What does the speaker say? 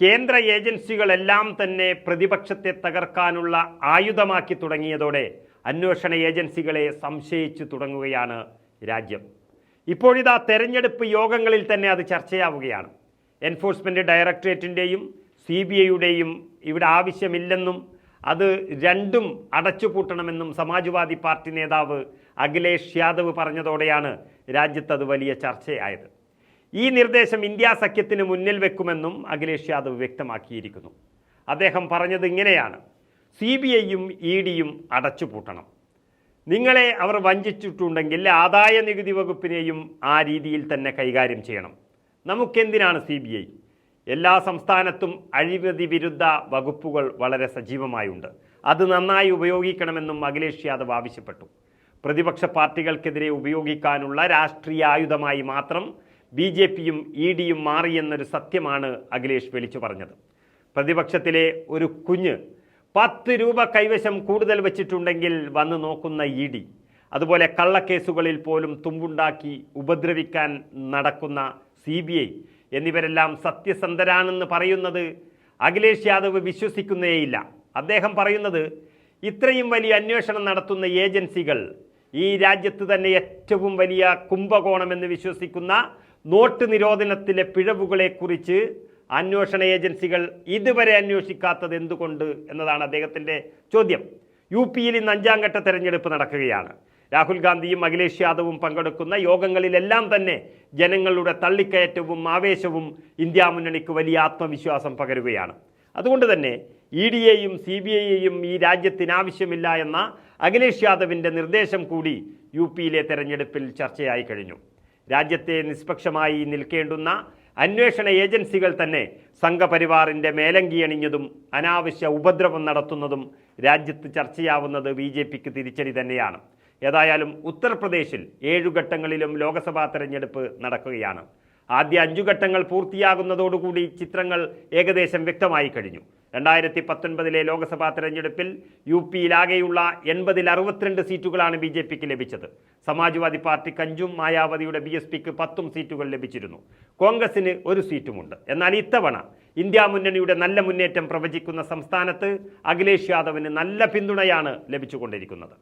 കേന്ദ്ര ഏജൻസികളെല്ലാം തന്നെ പ്രതിപക്ഷത്തെ തകർക്കാനുള്ള ആയുധമാക്കി തുടങ്ങിയതോടെ അന്വേഷണ ഏജൻസികളെ സംശയിച്ചു തുടങ്ങുകയാണ് രാജ്യം. ഇപ്പോഴിതാ തെരഞ്ഞെടുപ്പ് യോഗങ്ങളിൽ തന്നെ അത് ചർച്ചയാവുകയാണ്. എൻഫോഴ്സ്മെൻറ്റ് ഡയറക്ടറേറ്റിൻ്റെയും CBIയുടെയും ഇവിടെ ആവശ്യമില്ലെന്നും അത് രണ്ടും അടച്ചുപൂട്ടണമെന്നും സമാജ്വാദി പാർട്ടി നേതാവ് അഖിലേഷ് യാദവ് പറഞ്ഞതോടെയാണ് രാജ്യത്തത് വലിയ ചർച്ചയായത്. ഈ നിർദ്ദേശം ഇന്ത്യ സഖ്യത്തിന് മുന്നിൽ വെക്കുമെന്നും അഖിലേഷ് യാദവ് വ്യക്തമാക്കിയിരിക്കുന്നു. അദ്ദേഹം പറഞ്ഞത് ഇങ്ങനെയാണ്: CBIയും EDയും അടച്ചുപൂട്ടണം. നിങ്ങളെ അവർ വഞ്ചിച്ചിട്ടുണ്ടെങ്കിൽ ആദായ നികുതി വകുപ്പിനെയും ആ രീതിയിൽ തന്നെ കൈകാര്യം ചെയ്യണം. നമുക്കെന്തിനാണ് CBI? എല്ലാ സംസ്ഥാനത്തും അഴിമതി വിരുദ്ധ വകുപ്പുകൾ വളരെ സജീവമായുണ്ട്. അത് നന്നായി ഉപയോഗിക്കണമെന്നും അഖിലേഷ് യാദവ് ആവശ്യപ്പെട്ടു. പ്രതിപക്ഷ പാർട്ടികൾക്കെതിരെ ഉപയോഗിക്കാനുള്ള രാഷ്ട്രീയ ആയുധമായി മാത്രം BJPയും EDയും മാറിയെന്നൊരു സത്യമാണ് അഖിലേഷ് വിളിച്ചു പറഞ്ഞത്. പ്രതിപക്ഷത്തിലെ ഒരു കുഞ്ഞ് 10 രൂപ കൈവശം കൂടുതൽ വച്ചിട്ടുണ്ടെങ്കിൽ വന്ന് നോക്കുന്ന ED, അതുപോലെ കള്ളക്കേസുകളിൽ പോലും തുമ്പുണ്ടാക്കി ഉപദ്രവിക്കാൻ നടക്കുന്ന CBI എന്നിവരെല്ലാം സത്യസന്ധരാണെന്ന് പറയുന്നത് അഖിലേഷ് യാദവ് വിശ്വസിക്കുന്നേയില്ല. അദ്ദേഹം പറയുന്നത് ഇത്രയും വലിയ അന്വേഷണം നടത്തുന്ന ഏജൻസികൾ ഈ രാജ്യത്ത് തന്നെ ഏറ്റവും വലിയ കുംഭകോണമെന്ന് വിശ്വസിക്കുന്ന നോട്ട് നിരോധനത്തിലെ പിഴവുകളെക്കുറിച്ച് അന്വേഷണ ഏജൻസികൾ ഇതുവരെ അന്വേഷിക്കാത്തത് എന്തുകൊണ്ട് എന്നതാണ് അദ്ദേഹത്തിൻ്റെ ചോദ്യം. UPയിൽ ഇന്ന് 5ാം ഘട്ട തെരഞ്ഞെടുപ്പ് നടക്കുകയാണ്. രാഹുൽ ഗാന്ധിയും അഖിലേഷ് യാദവും പങ്കെടുക്കുന്ന യോഗങ്ങളിലെല്ലാം തന്നെ ജനങ്ങളുടെ തള്ളിക്കയറ്റവും ആവേശവും ഇന്ത്യ മുന്നണിക്ക് വലിയ ആത്മവിശ്വാസം പകരുകയാണ്. അതുകൊണ്ട് തന്നെ EDയെയും CBIയെയും ഈ രാജ്യത്തിന് ആവശ്യമില്ല എന്ന അഖിലേഷ് യാദവിൻ്റെ നിർദ്ദേശം കൂടി UPയിലെ തെരഞ്ഞെടുപ്പിൽ ചർച്ചയായി കഴിഞ്ഞു. രാജ്യത്തെ നിഷ്പക്ഷമായി നിൽക്കേണ്ടുന്ന അന്വേഷണ ഏജൻസികൾ തന്നെ സംഘപരിവാറിൻ്റെ മേലങ്കി അണിഞ്ഞതും അനാവശ്യ ഉപദ്രവം നടത്തുന്നതും രാജ്യത്ത് ചർച്ചയാവുന്നത് BJPക്ക് തിരിച്ചടി തന്നെയാണ്. ഏതായാലും ഉത്തർപ്രദേശിൽ 7 ഘട്ടങ്ങളിലും ലോക്സഭാ തെരഞ്ഞെടുപ്പ് നടക്കുകയാണ്. ആദ്യ 5 ഘട്ടങ്ങൾ പൂർത്തിയാകുന്നതോടുകൂടി ചിത്രങ്ങൾ ഏകദേശം വ്യക്തമായി കഴിഞ്ഞു. 2019 ലോക്സഭാ തെരഞ്ഞെടുപ്പിൽ UPയിലാകെയുള്ള 80-ൽ 62 സീറ്റുകളാണ് BJPക്ക് ലഭിച്ചത്. സമാജ്വാദി പാർട്ടിക്ക് 5ഉം മായാവതിയുടെ BSPക്ക് 10 സീറ്റുകൾ ലഭിച്ചിരുന്നു. കോൺഗ്രസിന് 1 സീറ്റുമുണ്ട്. എന്നാൽ ഇത്തവണ ഇന്ത്യ മുന്നണിയുടെ നല്ല മുന്നേറ്റം പ്രവചിക്കുന്ന സംസ്ഥാനത്ത് അഖിലേഷ് യാദവിന് നല്ല പിന്തുണയാണ് ലഭിച്ചുകൊണ്ടിരിക്കുന്നത്.